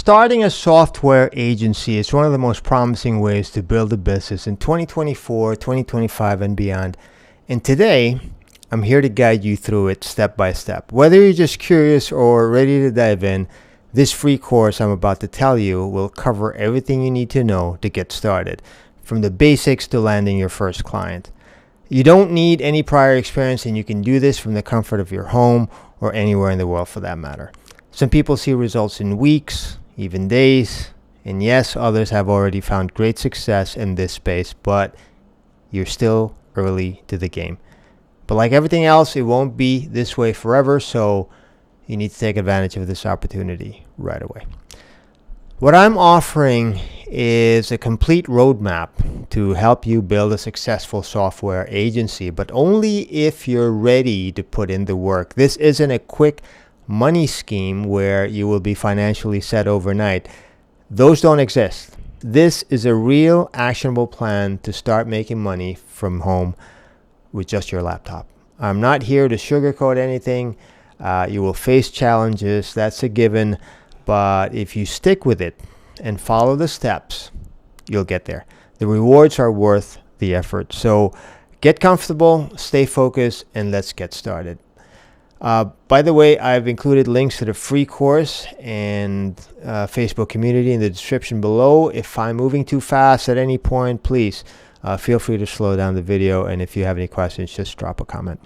Starting a software agency is one of the most promising ways to build a business in 2024, 2025, and beyond. And today, I'm here to guide you through it step by step. Whether you're just curious or ready to dive in, this free course I'm about to tell you will cover everything you need to know to get started, from the basics to landing your first client. You don't need any prior experience, and you can do this from the comfort of your home or anywhere in the world for that matter. Some people see results in weeks, even days, and yes, others have already found great success in this space, but you're still early to the game. But like everything else, it won't be this way forever, so you need to take advantage of this opportunity right away. What I'm offering is a complete roadmap to help you build a successful software agency, but only if you're ready to put in the work. This isn't a quick money scheme where you will be financially set overnight. Those don't exist. This is a real actionable plan to start making money from home with just your laptop. I'm not here to sugarcoat anything. You will face challenges, that's a given, but if you stick with it and follow the steps, you'll get there. The rewards are worth the effort. So get comfortable, stay focused, and let's get started. By the way, I've included links to the free course and Facebook community in the description below. If I'm moving too fast at any point, please feel free to slow down the video, and if you have any questions, just drop a comment.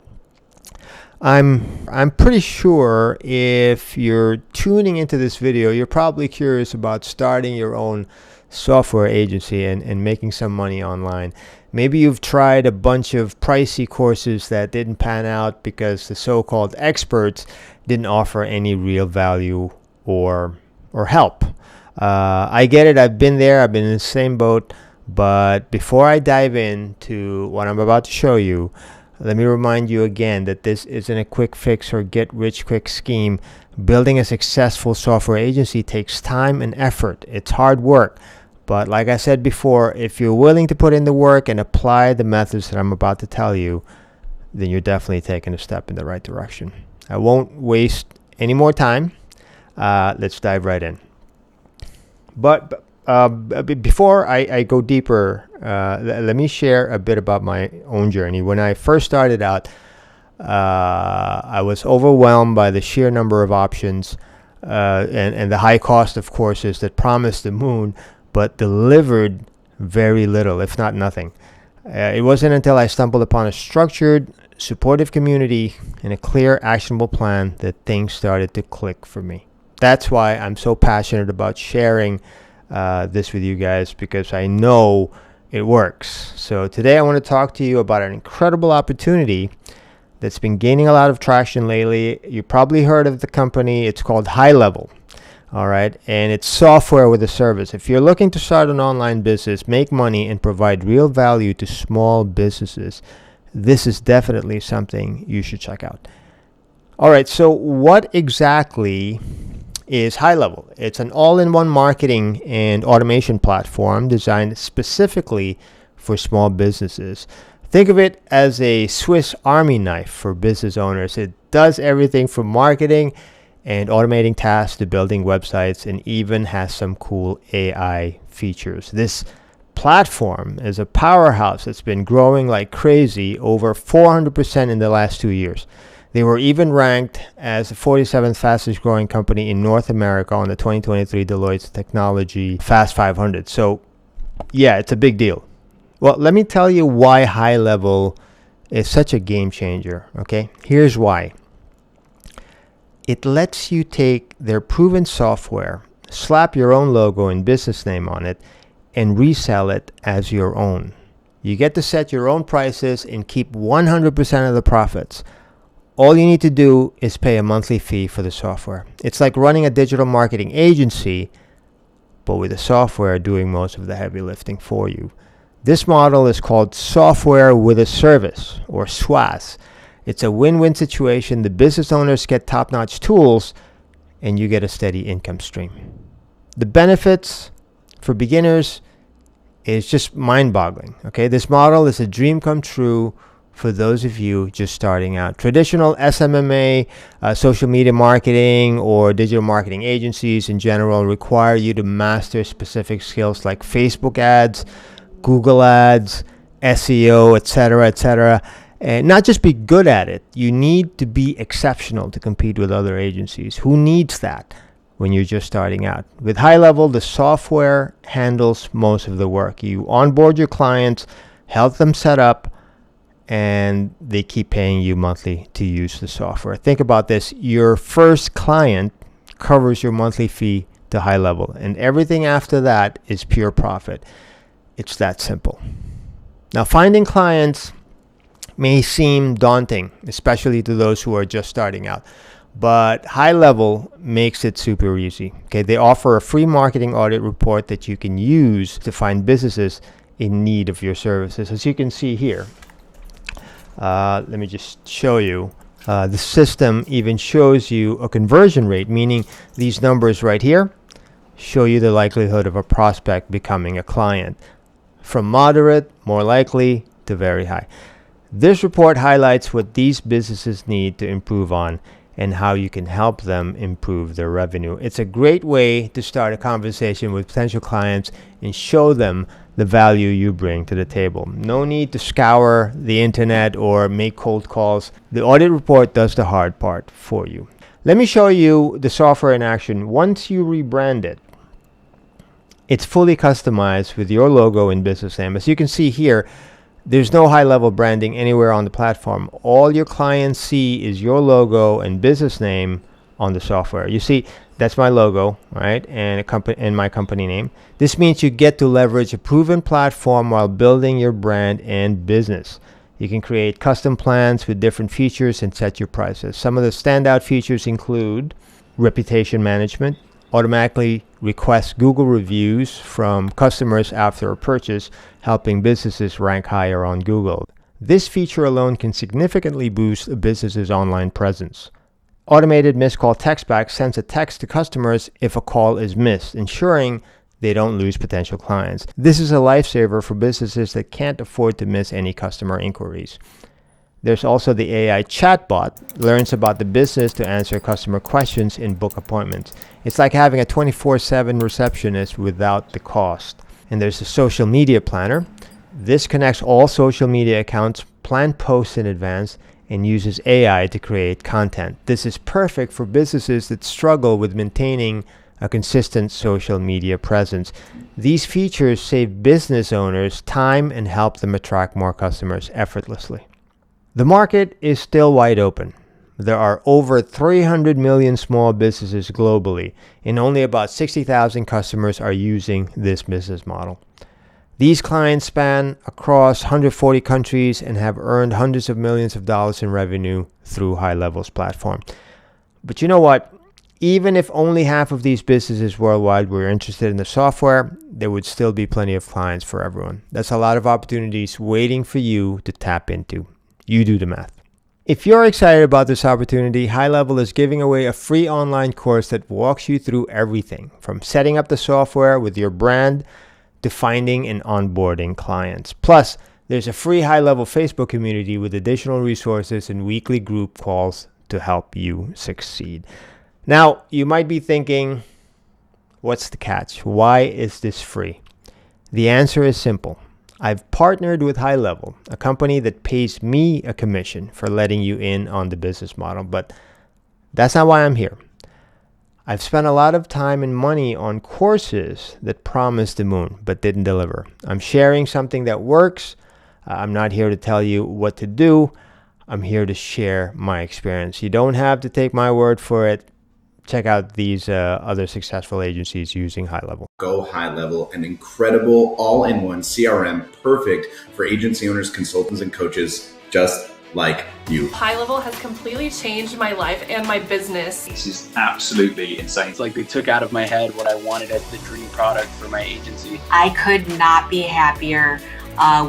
I'm pretty sure if you're tuning into this video, you're probably curious about starting your own software agency and making some money online. Maybe you've tried a bunch of pricey courses that didn't pan out because the so-called experts didn't offer any real value or help. I get it. I've been there. I've been in the same boat. But before I dive into what I'm about to show you, let me remind you again that this isn't a quick fix or get-rich-quick scheme. Building a successful software agency takes time and effort. It's hard work. But like I said before, if you're willing to put in the work and apply the methods that I'm about to tell you, then you're definitely taking a step in the right direction. I won't waste any more time. Let's dive right in. But before I go deeper, let me share a bit about my own journey. When I first started out, I was overwhelmed by the sheer number of options and the high cost of courses that promised the moon but delivered very little, if not nothing. It wasn't until I stumbled upon a structured, supportive community and a clear, actionable plan that things started to click for me. That's why I'm so passionate about sharing this with you guys, because I know it works. So today I want to talk to you about an incredible opportunity that's been gaining a lot of traction lately. You probably heard of the company. It's called HIGHLEVEL. All right, and it's software with a service. If you're looking to start an online business, make money, and provide real value to small businesses, this is definitely something you should check out. All right, so what exactly is HIGHLEVEL? It's an all-in-one marketing and automation platform designed specifically for small businesses. Think of it as a Swiss Army knife for business owners. It does everything from marketing and automating tasks to building websites, and even has some cool AI features. This platform is a powerhouse that's been growing like crazy, over 400% in the last 2 years. They were even ranked as the 47th fastest growing company in North America on the 2023 Deloitte Technology Fast 500. So yeah, it's a big deal. Well, let me tell you why HIGHLEVEL is such a game changer, okay? Here's why. It lets you take their proven software, slap your own logo and business name on it, and resell it as your own. You get to set your own prices and keep 100% of the profits. All you need to do is pay a monthly fee for the software. It's like running a digital marketing agency, but with the software doing most of the heavy lifting for you. This model is called software with a service, or SWAS. It's a win-win situation. The business owners get top-notch tools, and you get a steady income stream. The benefits for beginners is just mind-boggling. Okay, this model is a dream come true for those of you just starting out. Traditional SMMA, social media marketing, or digital marketing agencies in general require you to master specific skills like Facebook ads, Google ads, SEO, etc., etc. And not just be good at it, you need to be exceptional to compete with other agencies. Who needs that when you're just starting out? With HIGHLEVEL, the software handles most of the work. You onboard your clients, help them set up, and they keep paying you monthly to use the software. Think about this. Your first client covers your monthly fee to HIGHLEVEL, and everything after that is pure profit. It's that simple. Now, finding clients may seem daunting, especially to those who are just starting out, but HIGHLEVEL makes it super easy. Okay, they offer a free marketing audit report that you can use to find businesses in need of your services. As you can see here, let me just show you. The system even shows you a conversion rate, meaning these numbers right here show you the likelihood of a prospect becoming a client, from moderate, more likely, to very high. This report highlights what these businesses need to improve on and how you can help them improve their revenue. It's a great way to start a conversation with potential clients and show them the value you bring to the table. No need to scour the internet or make cold calls. The audit report does the hard part for you. Let me show you the software in action. Once you rebrand it, it's fully customized with your logo and business name. As you can see here, there's no HIGHLEVEL branding anywhere on the platform. All your clients see is your logo and business name on the software. You see, that's my logo, right? And my company name. This means you get to leverage a proven platform while building your brand and business. You can create custom plans with different features and set your prices. Some of the standout features include reputation management, automatically request Google reviews from customers after a purchase, helping businesses rank higher on Google. This feature alone can significantly boost a business's online presence. Automated missed call text back sends a text to customers if a call is missed, ensuring they don't lose potential clients. This is a lifesaver for businesses that can't afford to miss any customer inquiries. There's also the AI chatbot, learns about the business to answer customer questions and book appointments. It's like having a 24/7 receptionist without the cost. And there's the social media planner. This connects all social media accounts, plan posts in advance, and uses AI to create content. This is perfect for businesses that struggle with maintaining a consistent social media presence. These features save business owners time and help them attract more customers effortlessly. The market is still wide open. There are over 300 million small businesses globally, and only about 60,000 customers are using this business model. These clients span across 140 countries and have earned hundreds of millions of dollars in revenue through HIGHLEVEL's platform. But you know what? Even if only half of these businesses worldwide were interested in the software, there would still be plenty of clients for everyone. That's a lot of opportunities waiting for you to tap into. You do the math. If you're excited about this opportunity, HIGHLEVEL is giving away a free online course that walks you through everything from setting up the software with your brand to finding and onboarding clients. Plus, there's a free HIGHLEVEL Facebook community with additional resources and weekly group calls to help you succeed. Now, you might be thinking, what's the catch? Why is this free? The answer is simple. I've partnered with HIGHLEVEL, a company that pays me a commission for letting you in on the business model, but that's not why I'm here. I've spent a lot of time and money on courses that promised the moon but didn't deliver. I'm sharing something that works. I'm not here to tell you what to do. I'm here to share my experience. You don't have to take my word for it. Check out these other successful agencies using HIGHLEVEL. GoHighlevel, an incredible all-in-one CRM, perfect for agency owners, consultants, and coaches just like you. HIGHLEVEL has completely changed my life and my business. This is absolutely insane. It's like they took out of my head what I wanted as the dream product for my agency. I could not be happier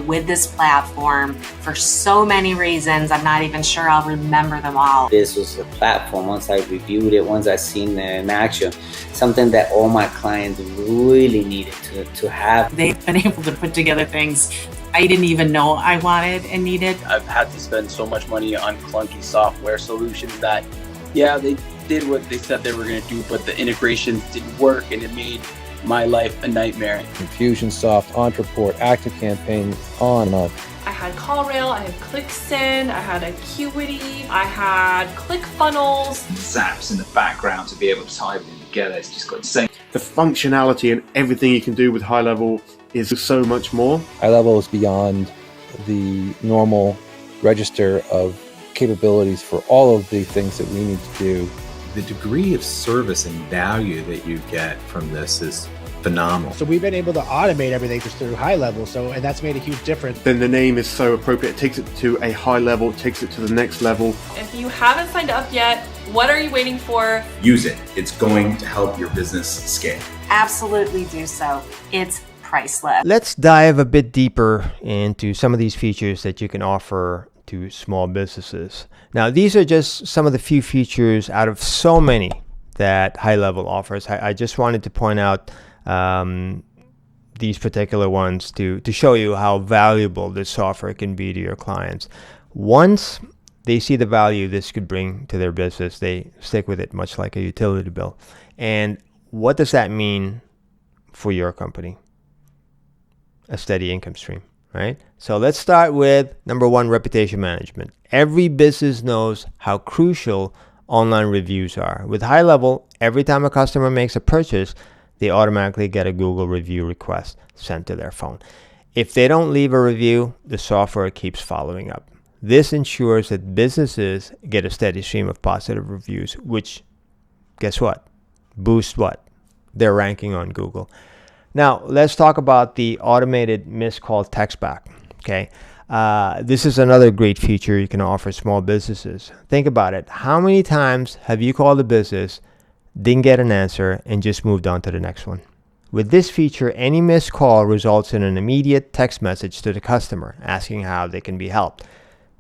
with this platform for so many reasons. I'm not even sure I'll remember them all. This was a platform, once I reviewed it, once I seen it in action, something that all my clients really needed to have. They've been able to put together things I didn't even know I wanted and needed. I've had to spend so much money on clunky software solutions that, yeah, they did what they said they were going to do, but the integrations didn't work, and it made my life a nightmare. Infusionsoft, Ontraport, ActiveCampaign, on and on. I had CallRail, I had ClickSend, I had Acuity, I had ClickFunnels. Zaps in the background to be able to tie everything together. It's just got insane. The functionality and everything you can do with HighLevel is so much more. HighLevel is beyond the normal register of capabilities for all of the things that we need to do. The degree of service and value that you get from this is phenomenal. So we've been able to automate everything just through HighLevel, and that's made a huge difference. Then the name is so appropriate. It takes it to a high level, it takes it to the next level. If you haven't signed up yet, what are you waiting for? Use it. It's going to help your business scale. Absolutely do so. It's priceless. Let's dive a bit deeper into some of these features that you can offer to small businesses. Now, these are just some of the few features out of so many that HighLevel offers. I just wanted to point out these particular ones to show you how valuable this software can be to your clients. Once they see the value this could bring to their business, they stick with it, much like a utility bill. And what does that mean for your company? A steady income stream, right? So let's start with number one, reputation management. Every business knows how crucial online reviews are. With HighLevel, every time a customer makes a purchase, they automatically get a Google review request sent to their phone. If they don't leave a review, the software keeps following up. This ensures that businesses get a steady stream of positive reviews, which, guess what? Boost what? Their ranking on Google. Now, let's talk about the automated missed call text back. Okay, this is another great feature you can offer small businesses. Think about it. How many times have you called a business, didn't get an answer, and just moved on to the next one? With this feature, any missed call results in an immediate text message to the customer asking how they can be helped.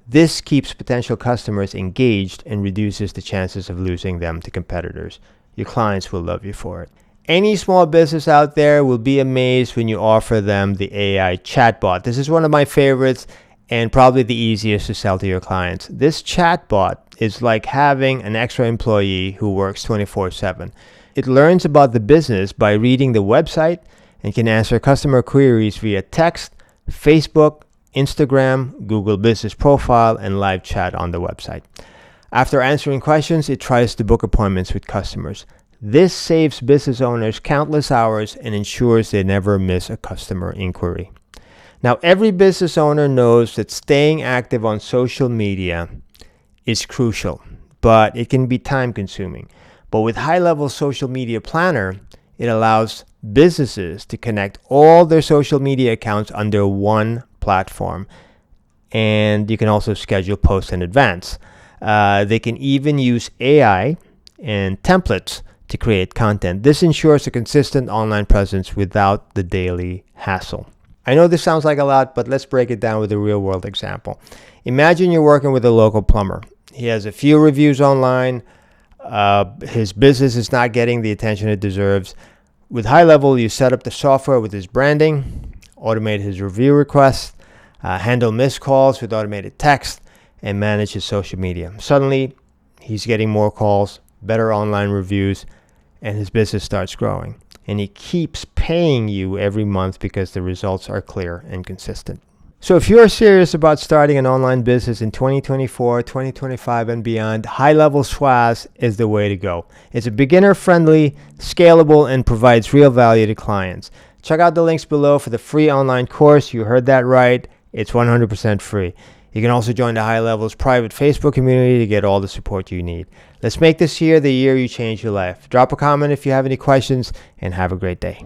This keeps potential customers engaged and reduces the chances of losing them to competitors. Your clients will love you for it. Any small business out there will be amazed when you offer them the AI chatbot. This is one of my favorites and probably the easiest to sell to your clients. This chatbot is like having an extra employee who works 24/7. It learns about the business by reading the website and can answer customer queries via text, Facebook, Instagram, Google Business Profile, and live chat on the website. After answering questions, it tries to book appointments with customers. This saves business owners countless hours and ensures they never miss a customer inquiry. Now, every business owner knows that staying active on social media is crucial, but it can be time consuming. But with HighLevel Social Media Planner, it allows businesses to connect all their social media accounts under one platform. And you can also schedule posts in advance. They can even use AI and templates to create content. This ensures a consistent online presence without the daily hassle. I know this sounds like a lot, but let's break it down with a real world example. Imagine you're working with a local plumber. He has a few reviews online. His business is not getting the attention it deserves. With HighLevel, you set up the software with his branding, automate his review requests, handle missed calls with automated text, and manage his social media. Suddenly, he's getting more calls, better online reviews, and his business starts growing. And he keeps paying you every month because the results are clear and consistent. So if you're serious about starting an online business in 2024, 2025, and beyond, HighLevel SaaS is the way to go. It's a beginner-friendly, scalable, and provides real value to clients. Check out the links below for the free online course. You heard that right. It's 100% free. You can also join the HighLevel's private Facebook community to get all the support you need. Let's make this year the year you change your life. Drop a comment if you have any questions, and have a great day.